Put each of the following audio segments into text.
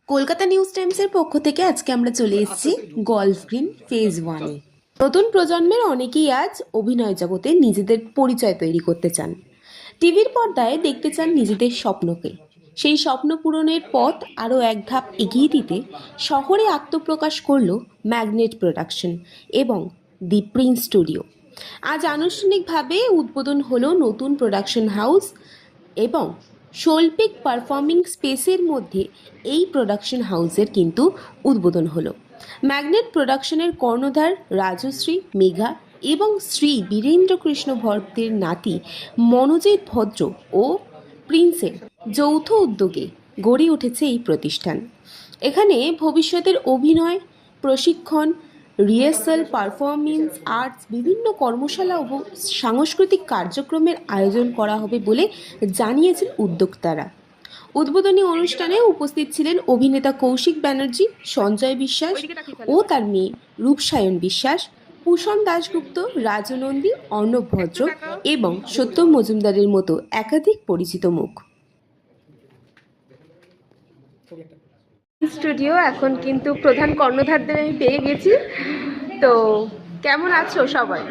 Kolkata news টাইমসের পক্ষ থেকে আজকে আমরা চলে এসেছি গল্ফ গ্রিন ফেজ 1-এ। নতুন প্রজন্মের অনেকেই আজ অভিনয় জগতে নিজেদের পরিচয় তৈরি করতে চান, টিভির পর্দায় দেখতে চান নিজেদের স্বপ্নকে। সেই স্বপ্ন পূরণের পথ আরও এক ধাপ এগিয়ে দিতে শহরে আত্মপ্রকাশ করল ম্যাগনেট প্রোডাকশন এবং দি প্রিন্স স্টুডিও। আজ আনুষ্ঠানিকভাবে উদ্বোধন হলো নতুন প্রোডাকশন হাউস এবং শৈল্পিক পারফর্মিং স্পেসের মধ্যে এই প্রোডাকশন হাউসের কিন্তু উদ্বোধন হলো। ম্যাগনেট প্রোডাকশনের কর্ণধার রাজশ্রী, মেঘা এবং শ্রী বীরেন্দ্র কৃষ্ণ ভট্টের নাতি মনোজিৎ ভদ্র ও প্রিন্সের যৌথ উদ্যোগে গড়ে উঠেছে এই প্রতিষ্ঠান। এখানে ভবিষ্যতের অভিনয়, প্রশিক্ষণ, রিহার্সাল, পারফরমেন্স আর্টস, বিভিন্ন কর্মশালা ও সাংস্কৃতিক কার্যক্রমের আয়োজন করা হবে বলে জানিয়েছেন উদ্যোক্তারা। উদ্বোধনী অনুষ্ঠানে উপস্থিত ছিলেন অভিনেতা কৌশিক ব্যানার্জি, সঞ্জয় বিশ্বাস ও তার মেয়ে রূপসায়ন বিশ্বাস, ভূষণ দাশগুপ্ত, রাজু নন্দী, অর্ণব ভদ্র এবং সত্যম মজুমদারের মতো একাধিক পরিচিত মুখ। স্টুডিও এখন কিন্তু প্রধান কর্ণধারদের আমি পেয়ে গেছি। তো কেমন আছো সবাই?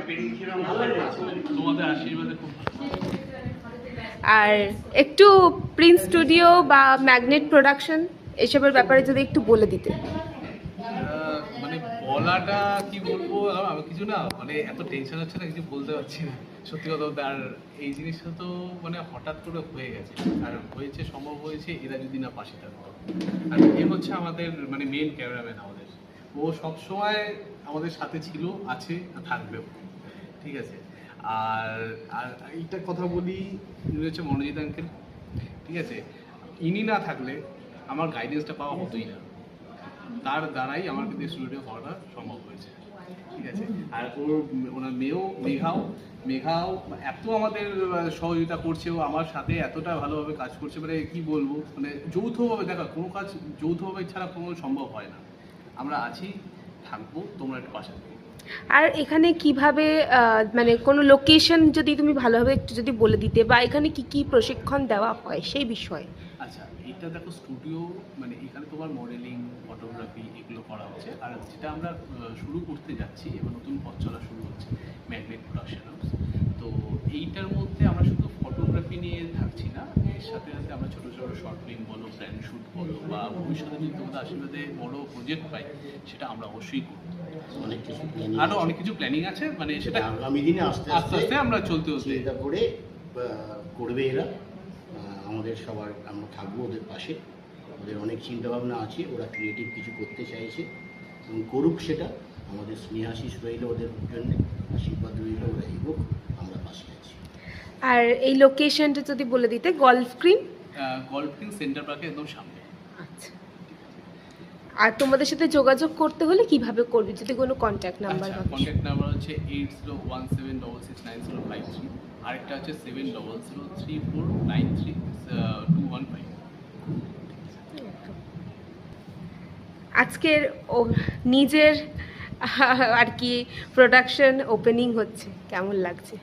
আর একটু প্রিন্স স্টুডিও বা ম্যাগনেট প্রোডাকশন এসবের ব্যাপারে যদি একটু বলে দিতে। মানে বলাটা কি বলবো, আমি কিছু না, মানে এত টেনশন হচ্ছে না, কিছু বলতে পারছি না সত্যি কথা বলতে। আর এই জিনিসটা তো মানে হঠাৎ করে হয়ে গেছে, আর হয়েছে সম্ভব হয়েছে এরা যদি না পাশে থাকতো। আর এ হচ্ছে আমাদের মানে মেন ক্যামেরাম্যান আমাদের, ও সবসময় আমাদের সাথে ছিল, আছে, থাকবেও, ঠিক আছে। আর আর এইটা কথা বলি, ইনি হচ্ছে মনোজিৎ আঙ্কেল, ঠিক আছে। ইনি না থাকলে আমার গাইডেন্সটা পাওয়া হতোই না, তার দ্বারাই আমার কিন্তু স্টুডিও হওয়াটা সম্ভব হয়েছে, ঠিক আছে। আর ওনার মেয়েও মেঘাও এত আমাদের সহযোগিতা করছে, ও আমার সাথে এতটা ভালোভাবে কাজ করছে, মানে কি বলবো, মানে যৌথভাবে দেখা, কোনো কাজ যৌথভাবে ছাড়া কোনো সম্ভব হয় না। আমরা আছি, থাকবো, তোমরা একটু পাশে থাকো। আর এখানে কিভাবে মানে কোনো লোকেশন যদি তুমি ভালোভাবে একটু যদি বলে দিতে, বা এখানে কি কি প্রশিক্ষণ দেওয়া হয় সেই বিষয়ে। আচ্ছা, এটা দেখো স্টুডিও, মানে এখানে তোমার মডেলিং, ফটোগ্রাফি এগুলো করা হচ্ছে। আর যেটা আমরা শুরু করতে যাচ্ছি, এবার নতুন পথ চলা শুরু হচ্ছে ম্যাগনেট প্রোডাকশন হাউস। তো এইটার মধ্যে আমরা শুধু ফটোগ্রাফি নিয়ে থাকছি না, এর সাথে সাথে আমরা ছোটো ছোটো শর্ট ফিল্ম বলো, ব্র্যান্ড শ্যুট বলো, বা ভবিষ্যতে যদি তোমাদের আশীর্বাদে বড় প্রজেক্ট পাই, সেটা আমরা অবশ্যই করব। আরও অনেক কিছু প্ল্যানিং আছে, মানে সেটা আগামী দিনে আস্তে আস্তে আমরা চলতে চিন্তা করে করবে এরা। আমাদের সবার আমরা থাকবো ওদের পাশে। ওদের অনেক চিন্তাভাবনা আছে, ওরা ক্রিয়েটিভ কিছু করতে চাইছে এবং করুক সেটা। আমাদের স্নেহাশিস রইল ওদের জন্য, আশীর্বাদ রইল, ওরা এগোক, আমরা পাশে আছি। আর এই লোকেশনটা যদি বলে দিতে। গল্ফ গ্রিন সেন্টার পার্কের একদম সামনে। আচ্ছা, আর তোমাদের সাথে যোগাযোগ করতে হলে কিভাবে করবে, যদি কোনো কন্ট্যাক্ট নাম্বার? কন্ট্যাক্ট নাম্বার হচ্ছে 8017669053, আরেকটা হচ্ছে 7003493215। আজকের নিজের আর কি প্রোডাকশন ওপেনিং হচ্ছে, কেমন লাগছে?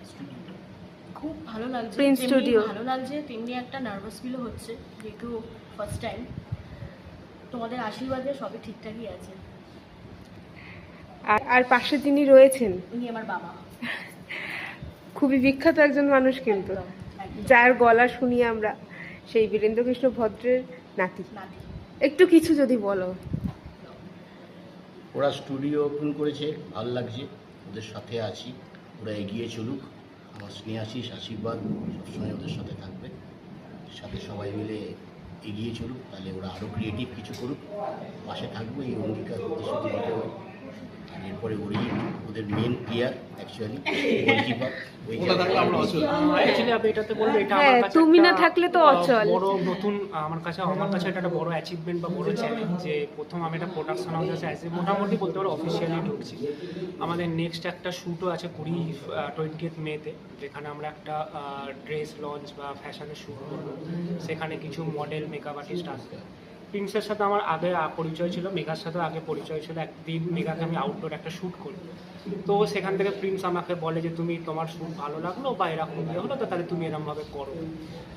খুব ভালো লাগছে, প্রিন্স স্টুডিও ভালো লাগছে, তেমনি একটা নার্ভাস ফিলও হচ্ছে, যেহেতু ফার্স্ট টাইম। তোমাদের আশীর্বাদে সবই ঠিকঠাকই আছে। আর পাশে যিনি রয়েছেন, উনি আমার বাবা। খুবই বিখ্যাত একজন মানুষ কিন্তু, একদম, একদম। যার গলা শুনি আমরা, সেই বীরেন্দ্রকৃষ্ণ ভদ্রের নাতি। নাতি। একটু কিছু যদি বলো। ওরা স্টুডিও ওপেন করেছে, ভালো লাগছে, ওদের সাথে আছি, ওরা এগিয়ে চলুক। আমার স্নেহাশিস আশীর্বাদ সবসময় ওদের সাথে থাকবে, সাথে সবাই মিলে এগিয়ে চলুক, তাহলে ওরা আরও ক্রিয়েটিভ কিছু করুক, পাশে থাকবো, এই অঙ্গীকার প্রতিশ্রুতি দিতে হবে। আর এরপরে ওদের main player actually goalkeeper, actually আমি এটাতে বলবো, এটা আমার কাছে তুমি না একটা থাকলে তো অচল। বড় নতুন আমার কাছে এটা একটা বড় অ্যাচিভমেন্ট বা বড় চ্যালেঞ্জ, যে প্রথম আমি একটা প্রোডাকশন হাউস আছে অ্যাজ এ মোটামুটি বলতে পারো অফিসিয়ালি ঢুকছি। আমাদের নেক্সট একটা শ্যুটও আছে 20th মেতে, যেখানে আমরা একটা ড্রেস লঞ্চ বা ফ্যাশনের শ্যুট করবো। সেখানে কিছু মডেল, মেকআপ আর্টিস্ট আসবে। প্রিন্সের সাথে আমার আগে পরিচয় ছিল, মেঘার সাথেও আগে পরিচয় ছিল। একদিন মেঘাকে আমি আউটডোর একটা শ্যুট করি, তো সেখান থেকে প্রিন্স আমাকে বলে যে তুমি তোমার শ্যুট ভালো লাগলো বা এরকম ইয়ে হলো, তো তাহলে তুমি এরকমভাবে করো।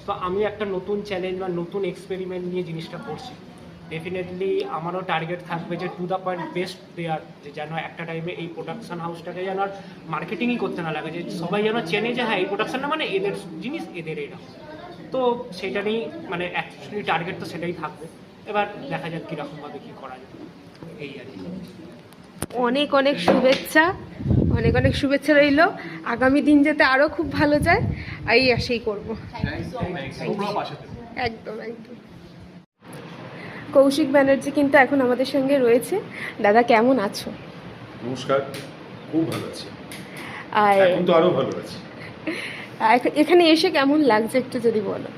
তো আমি একটা নতুন চ্যালেঞ্জ বা নতুন এক্সপেরিমেন্ট নিয়ে জিনিসটা করছি। ডেফিনেটলি আমারও টার্গেট থাকবে যে টু দ্য পয়েন্ট বেস্ট দেওয়ার, যে যেন একটা টাইমে এই প্রোডাকশন হাউসটাকে যেন আর মার্কেটিংই করতে না লাগে, যে সবাই যেন চেনে যে হ্যাঁ এই প্রোডাকশনটা মানে এদের জিনিস, এদের এরকম। তো সেটা নিয়েই মানে অ্যাকচুয়ালি টার্গেট তো সেটাই থাকবে। এবার দেখা যাক কীরকমভাবে কী করা যায়, এই আর কি। অনেক অনেক শুভেচ্ছা, অনেক অনেক শুভেচ্ছা রইল। আগামী দিন যাতে আরও খুব ভালো যায়, এই আশাই করবো। তোমরাও পাশে থেকো। একদম একদম। কৌশিক ব্যানার্জি কিন্তু এখন আমাদের সঙ্গে রয়েছে। দাদা কেমন আছো? নমস্কার, খুব ভালো আছি, আর এখন তো আরো ভালো আছি। এখানে এসে কেমন লাগছে একটু যদি বলো।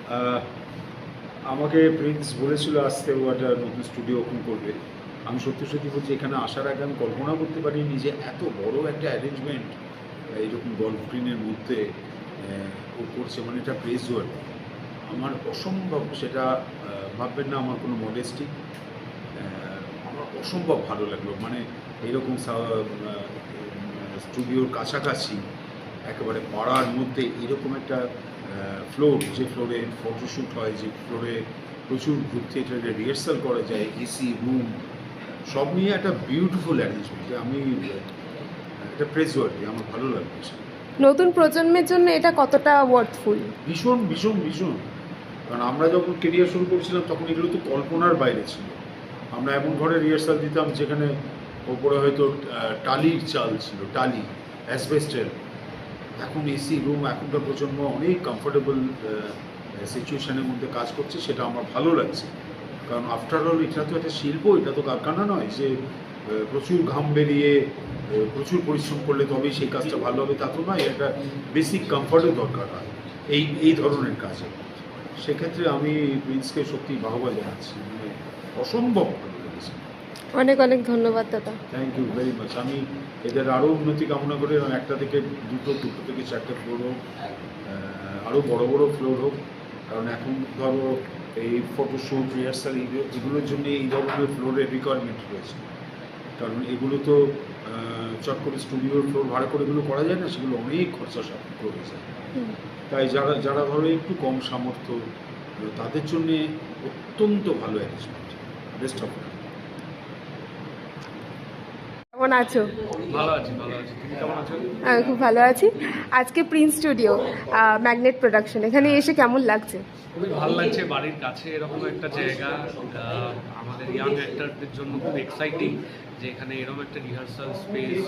আমাকে প্রিন্স বলেছিল আসতে, ও একটা নতুন স্টুডিও ওপেন করবে। আমি সত্যি সত্যি বলছি, এখানে আসার আগে আমি কল্পনা করতে পারিনি যে এত বড় একটা অ্যারেঞ্জমেন্ট এইরকম গল্ফ গ্রিনের মধ্যে ও করছে, মানে এটা প্রেজ ওয়ার্ড। আমার অসম্ভব, সেটা ভাববেন না আমার কোনো মডেস্টি, আমার অসম্ভব ভালো লাগলো। মানে এইরকম স্টুডিওর কাছাকাছি একেবারে পাড়ার মধ্যে এরকম একটা ফ্লোর, যে ফ্লোরে ফটোশ্যুট হয়, যে ফ্লোরে প্রচুর গ্রুপ থিয়েটারে রিহার্সাল করা যায়, এসি রুম সব নিয়ে একটা বিউটিফুল অ্যারেঞ্জমেন্ট। আমি এটা প্রেজ ওয়ার্ডি, আমার ভালো লাগবে। নতুন প্রজন্মের জন্য এটা কতটা ওয়ার্থফুল? ভীষণ ভীষণ ভীষণ। কারণ আমরা যখন কেরিয়ার শুরু করছিলাম তখন এগুলো তো কল্পনার বাইরে ছিল। আমরা এমন ঘরে রিহার্সাল দিতাম যেখানে ওপরে হয়তো টালির চাল ছিল, টালি অ্যাসবেস্টের। এখন এসি রুম, এখনকার প্রজন্ম অনেক কমফোর্টেবল সিচুয়েশনের মধ্যে কাজ করছে, সেটা আমার ভালো লাগছে। কারণ আফটার অল এটা তো একটা শিল্প, এটা তো কারখানা নয় যে প্রচুর ঘাম বেরিয়ে প্রচুর পরিশ্রম করলে তবেই সেই কাজটা ভালো হবে, তা তো নয়। একটা বেসিক কমফোর্টের দরকার হয় এই ধরনের কাজে। সেক্ষেত্রে আমি প্রিন্সকে সত্যি বাহবা জানাচ্ছি, মানে অসম্ভব ভালো লেগেছে। অনেক অনেক ধন্যবাদ দাদা। Thank you very much. আমি এদের আরও উন্নতি কামনা করি, এবং একটা থেকে দুটো থেকে চারটে ফ্লোর হোক, আরও বড় বড় ফ্লোর হোক। কারণ এখন ধরো এই ফটোশ্যুট, রিহার্সাল এগুলোর জন্য এই ধরনের ফ্লোরের রিকোয়ারমেন্ট রয়েছে। কারণ এগুলো তো চট করে স্টুডিওর ফ্লোর ভাড়া করে এগুলো করা যায় না, সেগুলো অনেক খরচা সাপেক্ষ হয়ে যায়। তাই যারা ধরো একটু কম সামর্থ্য, তাদের জন্য অত্যন্ত ভালো অ্যারেঞ্জমেন্ট। Best of luck. কেমন আছো? ভালো আছি, ভালো আছি। তুমি কেমন আছো? আমি খুব ভালো আছি। আজকে প্রিন্স স্টুডিও, ম্যাগনেট প্রোডাকশন, এখানে এসে কেমন লাগছে? খুবই ভালো লাগছে, বাড়ির কাছে এরকম একটা জায়গা আমাদের ইয়াং অ্যাক্টরদের জন্য খুব এক্সাইটিং যে এখানে এরকম একটা রিহার্সাল স্পেস,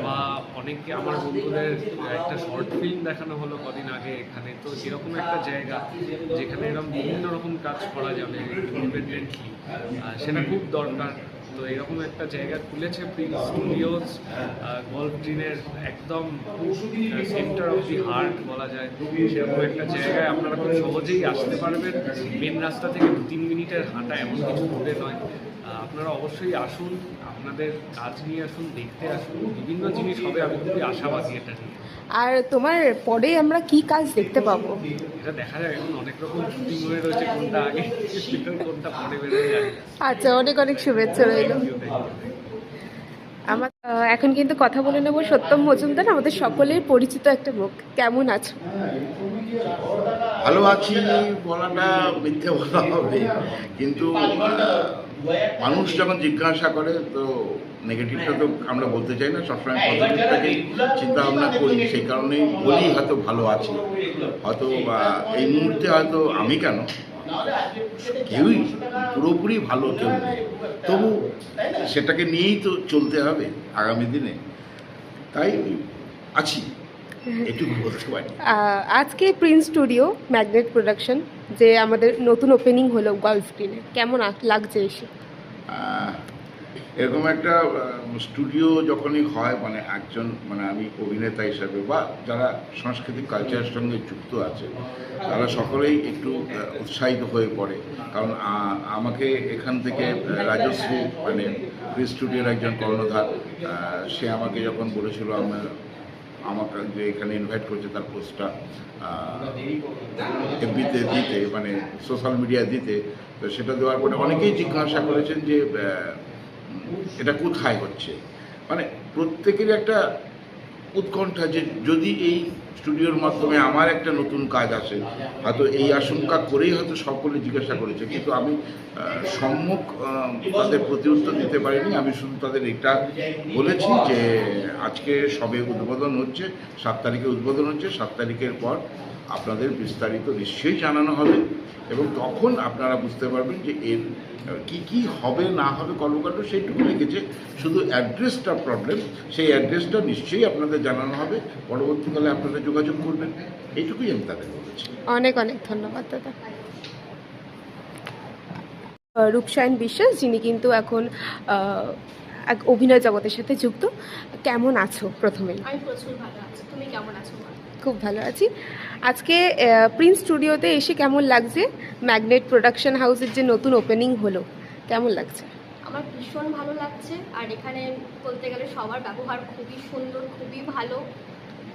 বা অনেকে আমার বন্ধুদের একটা শর্ট ফিল্ম দেখানো হলো কদিন আগে এখানে। তো এরকম একটা জায়গা যেখানে এরকম বিভিন্ন রকম কাজ করা যাবে ইন্ডিপেন্ডেন্টলি, সেটা খুব দরকার। তো এরকম একটা জায়গা খুলেছে প্রিন্স স্টুডিওস, গল্ফ গ্রিনের একদম সেন্টার অফ দি হার্ট বলা যায়। সেরকম একটা জায়গায় আপনারা খুব সহজেই আসতে পারবেন। মেন রাস্তা থেকে 2-3 মিনিটের হাঁটা, এমন কিছু দূরে নয়। আপনারা অবশ্যই আসুন, আপনাদের কাজ নিয়ে আসুন, দেখতে আসুন, বিভিন্ন জিনিস হবে। আমি খুবই আশাবাদী এটা নিয়ে। আর তোমার পরে আমরা কি কাজ দেখতে পাবো? এটা দেখা যায়, এখন অনেক রকম শুটিং হয়ে রয়েছে, কোনটা আগে কোনটা পরে বেরোয় যায়। আচ্ছা, অনেক অনেক শুভেচ্ছা রইল। আমার এখন কিন্তু কথা বলে নেবো সত্যম মজুমদার, আমাদের সকলের পরিচিত একটা মুখ। কেমন আছো? ভালো আছি বলাটা মিথ্যে বলা হবে, কিন্তু মানুষ যখন জিজ্ঞাসা করে তো নেগেটিভটা তো আমরা বলতে চাই না, সবসময় পজিটিভটাকেই চিন্তা ভাবনা করি। সেই কারণেই বলি হয়তো ভালো আছি। হয়তো এই মুহূর্তে হয়তো আমি কেন, কেউই পুরোপুরি ভালো কেউ নেই, তবু সেটাকে নিয়েই তো চলতে হবে আগামী দিনে। তাই আছি, এটুকু বলতে পারি। আজকে প্রিন্স স্টুডিও ম্যাগনেট প্রোডাকশন যে আমাদের নতুন ওপেনিং হলো গল্ফ গ্রিনে, কেমন লাগছে এসে? এরকম একটা স্টুডিও যখনই হয়, মানে একজন, মানে আমি অভিনেতা হিসাবে বা যারা সাংস্কৃতিক কালচারের সঙ্গে যুক্ত আছে, তারা সকলেই একটু উৎসাহিত হয়ে পড়ে। কারণ আমাকে এখান থেকে রাজশ্রী, মানে প্রিন্স স্টুডিওর একজন কর্ণধার, সে আমাকে যখন বলেছিল আমাকে যে এখানে ইনভাইট করছে, তার পোস্টটা এফবিতে দিতে, মানে সোশ্যাল মিডিয়া দিতে, তো সেটা দেওয়ার পরে অনেকেই জিজ্ঞাসা করেছেন যে এটা কোথায় হচ্ছে। মানে প্রত্যেকেরই একটা উৎকণ্ঠা যে যদি এই স্টুডিওর মাধ্যমে আমার একটা নতুন কাজ আসে, হয়তো এই আশঙ্কা করেই হয়তো সকলে জিজ্ঞাসা করেছে, কিন্তু আমি সম্মুখ তাদের প্রতিউত্তর দিতে পারিনি। আমি শুধু তাদের এটা বলেছি যে আজকে সবে উদ্বোধন হচ্ছে, 7 তারিখে উদ্বোধন হচ্ছে, 7 তারিখের পর আপনাদের বিস্তারিত নিশ্চয়ই জানানো হবে এবং তখন আপনারা বুঝতে পারবেন যে এর কি কি হবে না হবে কর্মকাণ্ড সেইটুকু লিখেছে। শুধু অ্যাড্রেসটা প্রবলেম, সেই অ্যাড্রেসটা নিশ্চয়ই আপনাদের জানানো হবে, পরবর্তীকালে আপনারা যোগাযোগ করবেন, এইটুকুই আমি তাদের বলেছি। অনেক অনেক ধন্যবাদ দাদা। রূপসায়ন বিশ্বাস, যিনি কিন্তু এখন এক অভিনয় জগতের সাথে যুক্ত। কেমন আছো প্রথমেই? আমি প্রচুর ভালো আছি, তুমি কেমন আছো মা? খুব ভালো আছি। আজকে প্রিন্স স্টুডিওতে এসে কেমন লাগছে? ম্যাগনেট প্রোডাকশন হাউসের যে নতুন ওপেনিং হলো, কেমন লাগছে? আমার ভীষণ ভালো লাগছে, আর এখানে বলতে গেলে সবার ব্যবহার খুবই সুন্দর, খুবই ভালো।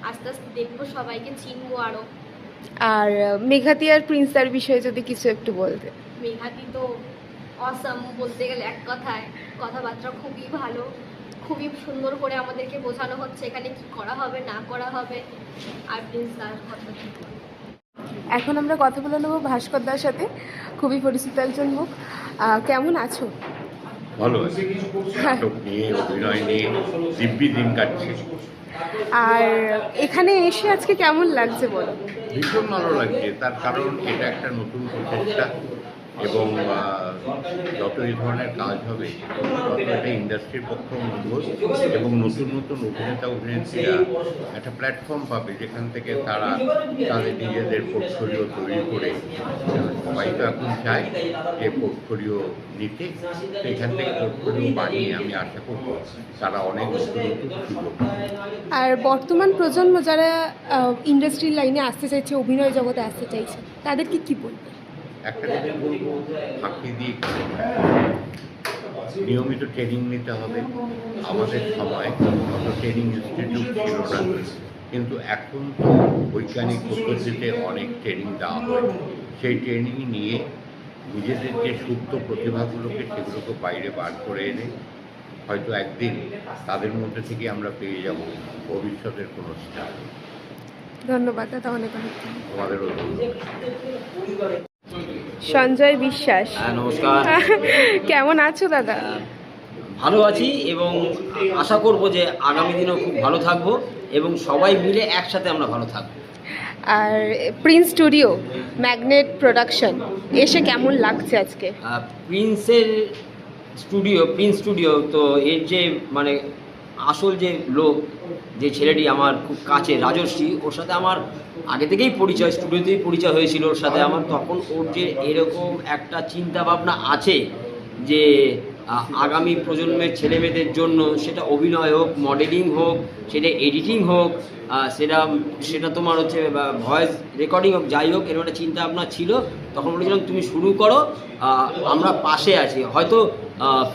আস্তে আস্তে দেখবো, সবাইকে চিনবো আরও। আর মেঘাতি আর প্রিন্সদার বিষয়ে যদি কিছু একটু বলতে। মেঘাতি তো অসাম বলতে গেলে এক কথায়, কথাবার্তা খুবই ভালো, খুবই সুন্দর করে আমাদেরকে বোঝানো হচ্ছে এখানে কি করা হবে না করা হবে। আর প্রিন্স দার কথা কি বলবো? এখন আমরা কথা বলে নেবো ভাস্কর দার সাথে, খুবই পরিচিত একজন মুখ। কেমন আছো? ভালো আছে, নাটক নিয়ে অভিনয় নিয়ে দিব্যি দিন কাটছে। আর এখানে এসে আজকে কেমন লাগছে বলো? ভীষণ ভালো লাগছে, তার কারণ এটা একটা নতুন প্রচেষ্টা এবং যত এই ধরনের কাজ হবে তত এটা ইন্ডাস্ট্রির পক্ষে মঙ্গল এবং নতুন নতুন অভিনেতা অভিনেত্রীরা একটা প্ল্যাটফর্ম পাবে যেখান থেকে তারা তাদের নিজেদের পোর্টফোলিও তৈরি করে, সবাই তো এখন চায় যে পোর্টফোলিও নিতে, সেখান থেকে পোর্টফোলিও বানিয়ে আমি আশা করব তারা অনেক নতুন নতুন সুযোগ পাবে। আর বর্তমান প্রজন্ম যারা ইন্ডাস্ট্রির লাইনে আসতে চাইছে, অভিনয় জগতে আসতে চাইছে, তাদেরকে কি বলবে? একটা জিনিস বলবো, ফাঁকি দিয়ে নিয়মিত ট্রেনিং নিতে হবে। আমাদের সময় অত ট্রেনিং ইনস্টিটিউট ছিল না, কিন্তু এখন তো বৈজ্ঞানিক পদ্ধতিতে অনেক ট্রেনিং দেওয়া হয়। সেই ট্রেনিং নিয়ে নিজেদের যে সুপ্ত প্রতিভাগুলোকে সেগুলোকে বাইরে বার করে এনে হয়তো একদিন তাদের মধ্যে থেকে আমরা পেয়ে যাব ভবিষ্যতের কোনো স্টার। ধন্যবাদ দাদা, অনেক অনেক ধন্যবাদ। আমাদেরও সঞ্জয় বিশ্বাস, নমস্কার। কেমন আছো দাদা? ভালো আছি এবং আশা করব যে আগামী দিনেও খুব ভালো থাকবো এবং সবাই মিলে একসাথে আমরা ভালো থাকবো। আর প্রিন্স স্টুডিও ম্যাগনেট প্রোডাকশন এসে কেমন লাগছে আজকে? প্রিন্স স্টুডিও তো এর যে মানে আসল যে লোক, যে ছেলেটি আমার খুব কাছে, রাজর্ষি, ওর সাথে আমার আগে থেকেই পরিচয়, স্টুডিওতেই পরিচয় হয়েছিল ওর সাথে আমার। তখন ওর যে এরকম একটা চিন্তা ভাবনা আছে যে আগামী প্রজন্মের ছেলেমেয়েদের জন্য, সেটা অভিনয় হোক, মডেলিং হোক, সেটা এডিটিং হোক, সেটা তোমার হচ্ছে ভয়েস রেকর্ডিং হোক, যাই হোক, এরকম একটা চিন্তা ভাবনা ছিল। তখন বলেছিলাম তুমি শুরু করো, আমরা পাশে আছি। হয়তো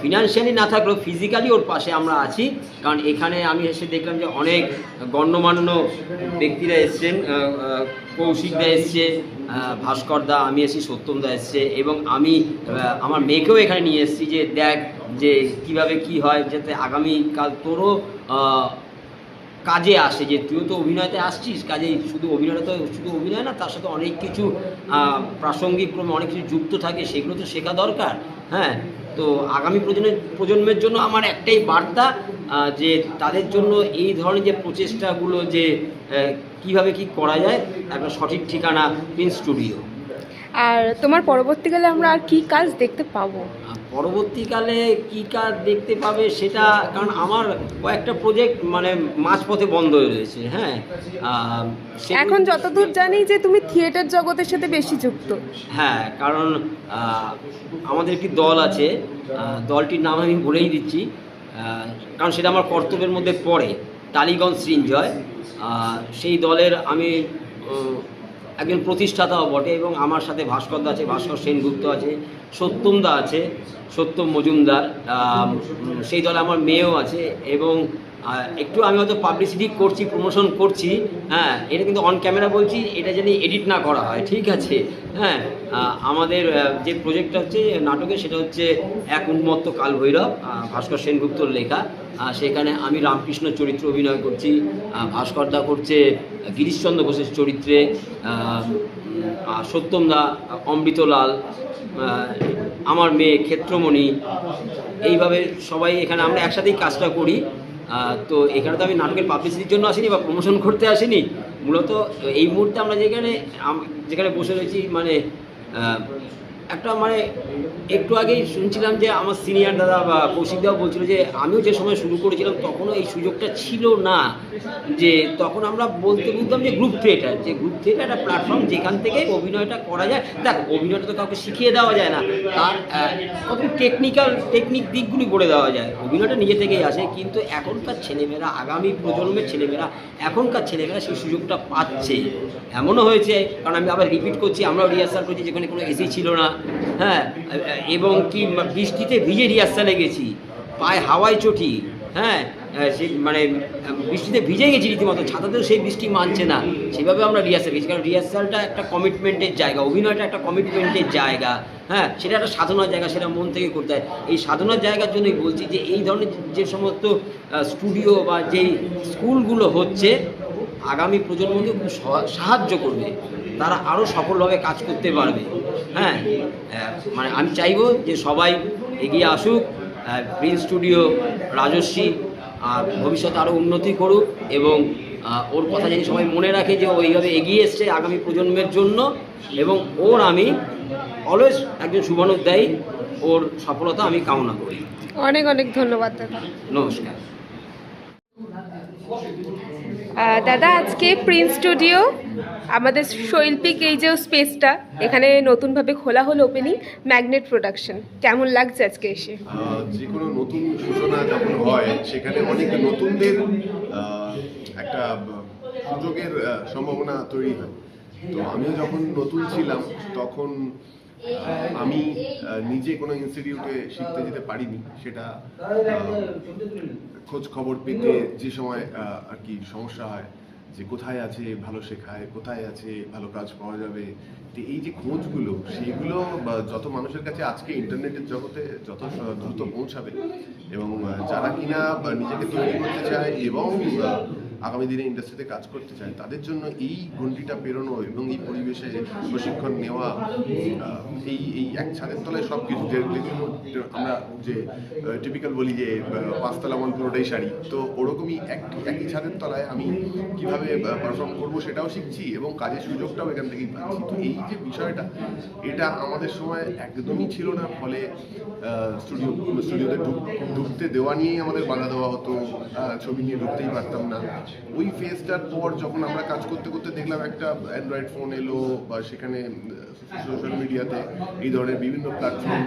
ফিনান্সিয়ালি না থাকলেও ফিজিক্যালি ওর পাশে আমরা আছি, কারণ এখানে আমি এসে দেখলাম যে অনেক গণ্যমান্য ব্যক্তিরা এসছেন, কৌশিকদা এসছে, ভাস্করদা, আমি এসেছি, সত্যমদা এসছে, এবং আমি আমার মেয়েকেও এখানে নিয়ে এসেছি যে দেখ যে কিভাবে কি হয়, যাতে আগামীকাল তোরও কাজে আসে, যে তুইও তো অভিনয়তে আসছিস, কাজেই শুধু অভিনয়টা তো শুধু অভিনয় না, তার সাথে অনেক কিছু প্রাসঙ্গিক ক্রমে অনেক কিছু যুক্ত থাকে, সেগুলো তো শেখা দরকার। হ্যাঁ, তো আগামী প্রজন্মের জন্য আমার একটাই বার্তা, যে তাদের জন্য এই ধরনের যে প্রচেষ্টাগুলো, যে কিভাবে কি করা যায়, একটা সঠিক ঠিকানা প্রিন্স স্টুডিও। আর তোমার পরবর্তীকালে আমরা আর কি কাজ দেখতে পাবো? পরবর্তীকালে কি কাজ দেখতে পাবে সেটা, কারণ আমার কয়েকটা প্রজেক্ট মানে মাঝপথে বন্ধ হয়ে রয়েছে। হ্যাঁ, এখন যতদূর জানি যে তুমি থিয়েটার জগতের সাথে বেশি যুক্ত। হ্যাঁ, কারণ আমাদের একটি দল আছে, দলটির নাম আমি বলেই দিচ্ছি, কারণ সেটা আমার কর্তব্যের মধ্যে পড়ে, টালিগঞ্জ সৃঞ্জয়। সেই দলের আমি একজন প্রতিষ্ঠাতাও বটে, এবং আমার সাথে ভাস্করদা আছে, ভাস্কর সেনগুপ্ত আছে, সত্যমদা আছে, সত্যম মজুমদার, সেই দলে আমার মেয়েও আছে, এবং একটু আমি হয়তো পাবলিসিটি করছি, প্রমোশন করছি, হ্যাঁ, এটা কিন্তু অন ক্যামেরা বলছি, এটা যেন এডিট না করা হয়, ঠিক আছে? হ্যাঁ, আমাদের যে প্রজেক্টটা হচ্ছে নাটকে, সেটা হচ্ছে এক উন্মত্ত কালভৈরব, ভাস্কর সেনগুপ্তর লেখা। সেখানে আমি রামকৃষ্ণ চরিত্রে অভিনয় করছি, ভাস্করদা করছে গিরিশচন্দ্র ঘোষের চরিত্রে, সত্যমদা অমৃতলাল, আমার মেয়ে ক্ষেত্রমণি, এইভাবে সবাই এখানে আমরা একসাথেই কাজটা করি। তো এখানে তো আমি নাটকের পাবলিসিটির জন্য আসিনি বা প্রমোশন করতে আসিনি, মূলত এই মুহূর্তে আমরা যেখানে বসে রয়েছি, মানে একটা মানে একটু আগেই শুনছিলাম যে আমার সিনিয়র দাদা বা কৌশিকদাও বলছিল যে আমিও যে সময় শুরু করেছিলাম তখনও এই সুযোগটা ছিল না, যে তখন আমরা বলতাম যে গ্রুপ থিয়েটার একটা প্ল্যাটফর্ম যেখান থেকে অভিনয়টা করা যায়। দেখ, অভিনয়টা তো কাউকে শিখিয়ে দেওয়া যায় না, তার কত টেকনিক দিকগুলি বলে দেওয়া যায়, অভিনয়টা নিজে থেকেই আসে। কিন্তু এখনকার ছেলেমেয়েরা, আগামী প্রজন্মের ছেলেমেয়েরা, এখনকার ছেলেমেয়েরা সেই সুযোগটা পাচ্ছে। এমনও হয়েছে, কারণ আমি আবার রিপিট করছি, আমরাও রিহার্সাল করছি যেখানে কোনো এসি ছিল না, হ্যাঁ, এবং কি বৃষ্টিতে ভিজে রিহার্সালে গেছি, পায়ে হাওয়ায় চটি, হ্যাঁ, সে মানে বৃষ্টিতে ভিজে গেছি রীতিমতো, ছাতাতেও সেই বৃষ্টি মানছে না, সেভাবে আমরা রিহার্সাল গেছি। কারণ রিহার্সালটা একটা কমিটমেন্টের জায়গা, অভিনয়টা একটা কমিটমেন্টের জায়গা, হ্যাঁ, সেটা একটা সাধনার জায়গা, সেটা মন থেকে করতে হয়। এই সাধনার জায়গার জন্যই বলছি যে এই ধরনের যে সমস্ত স্টুডিও বা যেই স্কুলগুলো হচ্ছে, আগামী প্রজন্মকে খুব সাহায্য করবে, তারা আরও সফলভাবে কাজ করতে পারবে। হ্যাঁ, মানে আমি চাইবো যে সবাই এগিয়ে আসুক, প্রিন্স স্টুডিও, রাজস্বী আর ভবিষ্যতে আরও উন্নতি করুক, এবং ওর কথা যদি সবাই মনে রাখে যে ও এইভাবে এগিয়ে এসছে আগামী প্রজন্মের জন্য, এবং ওর আমি অলওয়েজ একজন শুভানুধ্যায়ী, ওর সফলতা আমি কামনা করি। অনেক অনেক ধন্যবাদ দাদা। নমস্কার। দাদা, আজকে প্রিন্স স্টুডিও, আমাদের শৈল্পিক এই যে স্পেসটা এখানে নতুনভাবে খোলা হলো, ওপেনিং, ম্যাগনেট প্রোডাকশন, কেমন লাগছে আজকে এসে? যে কোনো নতুন সূচনা যখন হয় সেখানে অনেক নতুনদের একটা সুযোগের সম্ভাবনা তৈরি হয়। তো আমিও যখন নতুন ছিলাম তখন আমি নিজে কোনো ইনস্টিটিউটে শিখতে যেতে পারিনি, সেটা খোঁজ খবর পেতে যে সময় আর কি সমস্যা হয়, যে কোথায় আছে ভালো শেখায়, কোথায় আছে ভালো কাজ পাওয়া যাবে। তো এই যে খোঁজগুলো, সেইগুলো যত মানুষের কাছে আজকে ইন্টারনেটের জগতে যত দ্রুত পৌঁছাবে, এবং যারা কিনা নিজেকে তৈরি করতে চায় এবং আগামী দিনে ইন্ডাস্ট্রিতে কাজ করতে চায়, তাদের জন্য এই গণ্ডিটা পেরোনো এবং এই পরিবেশে প্রশিক্ষণ নেওয়া, এই এক ছাদের তলায় সব কিছু, আমরা যে টিপিক্যাল বলি যে পাঁচতলা মল পুরোটাই শাড়ি, তো ওরকমই একই ছাদের তলায় আমি কিভাবে পারফর্ম করবো সেটাও শিখছি, এবং কাজের সুযোগটাও এখান থেকেই পাচ্ছি। তো এই যে বিষয়টা, এটা আমাদের সময় একদমই ছিল না, ফলে স্টুডিওতে ঢুকতে দেওয়া নিয়েই আমাদের বাধা দেওয়া হতো, ছবি নিয়ে ঢুকতেই পারতাম না। ওই ফেজটার পর যখন আমরা কাজ করতে করতে দেখলাম একটা অ্যান্ড্রয়েড ফোন এলো, বা সেখানে সোশ্যাল মিডিয়াতে এই ধরনের বিভিন্ন প্ল্যাটফর্ম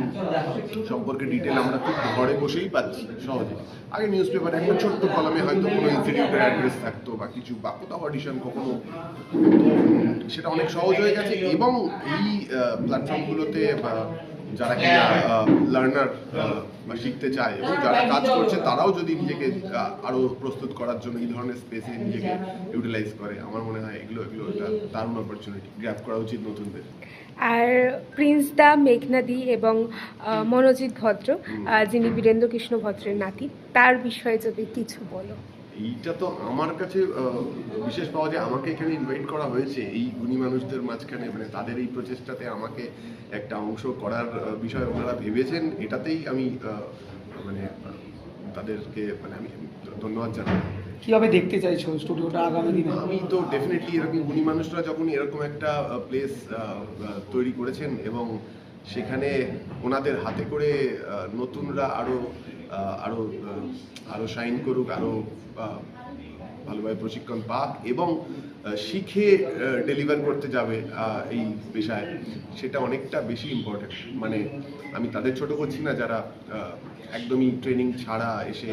সম্পর্কে ডিটেল আমরা খুব ঘরে বসেই পাচ্ছি সহজে। আগে নিউজ পেপারে একটা ছোট্ট কলামে হয়তো কোনো ইনস্টিটিউটের অ্যাড্রেস থাকতো বা কিছু, বা কোথাও অডিশন কখনো, তো সেটা অনেক সহজ হয়ে গেছে। এবং এই প্ল্যাটফর্মগুলোতে যারা কিনা লার্নার বা শিখতে চায় এবং যারা কাজ করছে, তারাও যদি নিজেকে আরো প্রস্তুত করার জন্য এই ধরনের স্পেসে নিজেকে ইউটিলাইজ করে, আমার মনে হয় এগুলো একটা দারুণ অপরচুনিটি, গ্র্যাব করা উচিত নতুনদের। আর প্রিন্স দা, মেঘনাদি এবং মনোজিৎ ভদ্র, যিনি বীরেন্দ্র কৃষ্ণ ভদ্রের নাতি, তার বিষয়ে যদি কিছু বলো। এইটা তো আমার কাছে বিশেষ পাওয়া যায়, আমাকে এখানে ইনভাইট করা হয়েছে এই গুণী মানুষদের মাঝখানে, মানে তাদের এই প্রচেষ্টাতে আমাকে একটা অংশ করার বিষয় ওনারা ভেবেছেন, এটাতেই আমি মানে তাদেরকে মানে আমি ধন্যবাদ জানাই। কিভাবে দেখতে চাইছো স্টুডিওটা আগামী দিনে? আমি তো ডেফিনেটলি এরকম গুণী মানুষরা যখন এরকম একটা প্লেস তৈরি করেছেন, এবং সেখানে ওনাদের হাতে করে নতুনরা আরো শাইন করুক, আরো ভালোভাবে প্রশিক্ষণ পাক এবং শিখে ডেলিভার করতে যাবে এই পেশায়, সেটা অনেকটা বেশি ইম্পর্টেন্ট। মানে আমি তাদের ছোট করছি না যারা একদমই ট্রেনিং ছাড়া এসে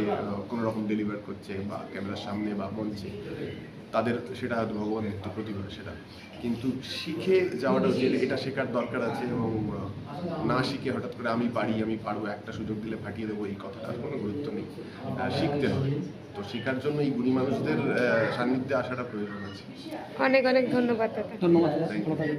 কোনো রকম ডেলিভার করছে বা ক্যামেরার সামনে বা মঞ্চে। তাদের সেটা হয়তো ভগবান মুক্ত প্রতিভা সেটা, কিন্তু শিখে যাওয়াটা উচিত, এটা শেখার দরকার আছে। এবং না শিখে হঠাৎ করে আমি পারবো, একটা সুযোগ দিলে ফাটিয়ে দেবো, এই কথাটার কোনো গুরুত্ব নেই। শিখতে হবে, তো শেখার জন্য এই গুণী মানুষদের সান্নিধ্যে আসাটা প্রয়োজন আছে। অনেক অনেক ধন্যবাদ দাদা। ধন্যবাদ। Thank you. ভালো থাকবেন।